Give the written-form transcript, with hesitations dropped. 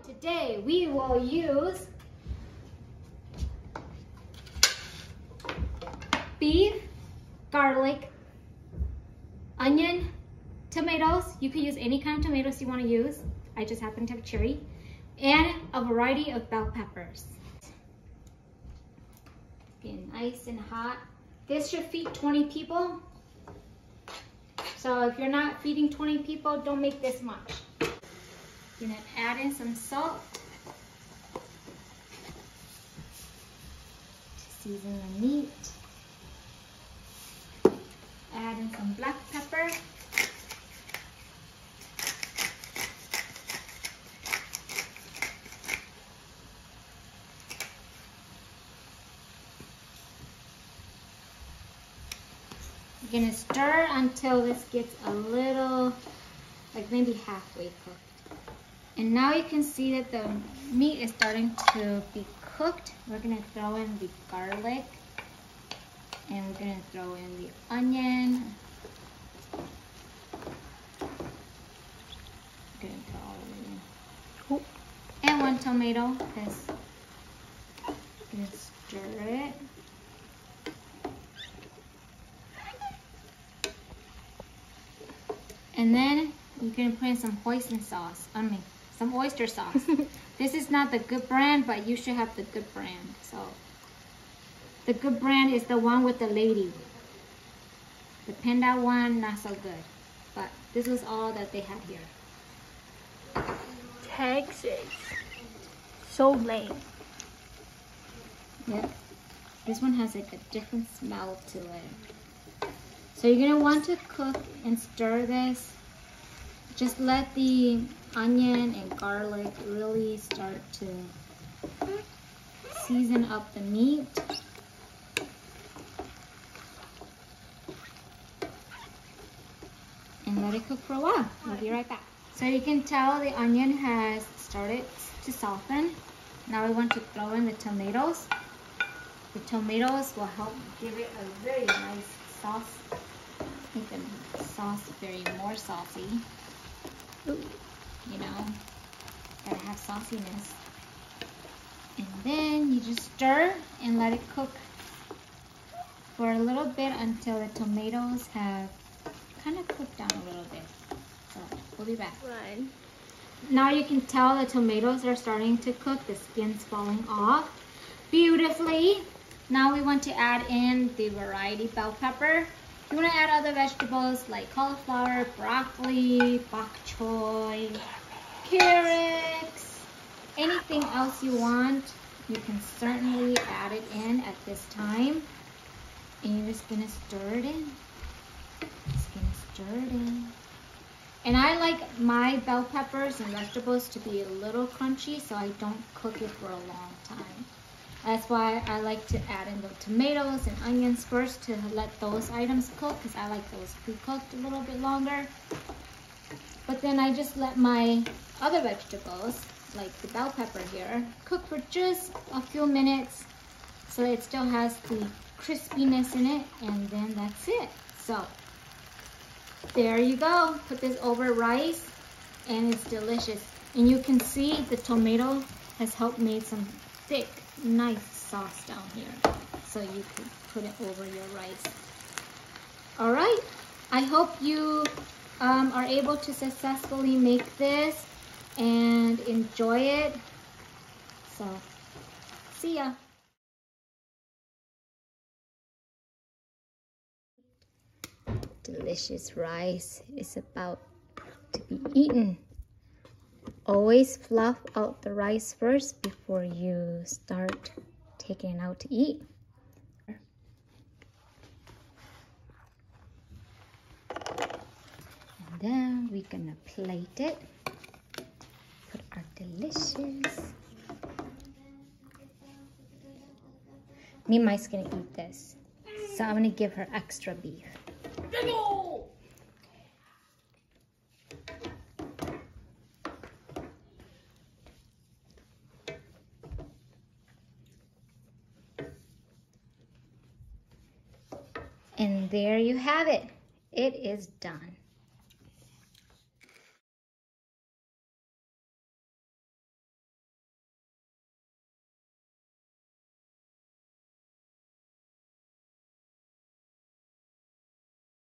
Today we will use beef, garlic, onion, tomatoes. You can use any kind of tomatoes you want to use. I just happen to have cherry. And a variety of bell peppers. Getting nice and hot. This should feed 20 people. So if you're not feeding 20 people, don't make this much. You're gonna add in some salt to season the meat. Add in some black pepper. You're gonna stir until this gets a little, like maybe halfway cooked. And now you can see that the meat is starting to be cooked. We're gonna throw in the garlic and we're gonna throw in the onion. We're gonna throw all of it in. And one tomato. This. Gonna stir it. And then you're gonna put in some hoisin sauce. Some oyster sauce. This is not the Good brand, but you should have the Good brand. So the Good brand is the one with the lady. The Panda one, not so good. But this was all that they had here. Texas. So lame. Yep. This one has like a different smell to it. So you're gonna want to cook and stir this. Just let the onion and garlic really start to season up the meat. And let it cook for a while. We'll be right back. So you can tell the onion has started to soften. Now we want to throw in the tomatoes. The tomatoes will help give it a very nice sauce. Make the sauce very more saucy. Ooh, you know, gotta have sauciness. And then you just stir and let it cook for a little bit until the tomatoes have kind of cooked down a little bit. So we'll be back. Right. Now you can tell the tomatoes are starting to cook. The skin's falling off beautifully. Now we want to add in the variety bell pepper. You want to add other vegetables like cauliflower, broccoli, bok choy, carrots, anything else you want. You can certainly add it in at this time. And you're just going to stir it in. Just going to stir it in. And I like my bell peppers and vegetables to be a little crunchy, so I don't cook it for a long time. That's why I like to add in the tomatoes and onions first to let those items cook, because I like those pre-cooked a little bit longer. But then I just let my other vegetables, like the bell pepper here, cook for just a few minutes so it still has the crispiness in it, and then that's it. So there you go. Put this over rice and it's delicious. And you can see the tomato has helped make some thick, nice sauce down here, so you could put it over your rice. All right, I hope you are able to successfully make this and enjoy it. So see ya. Delicious rice is about to be eaten. Always fluff out the rice first before you start taking it out to eat. And then we're gonna plate it. Put our delicious. Me and Mike's gonna eat this. So I'm gonna give her extra beef. And there you have it. It is done.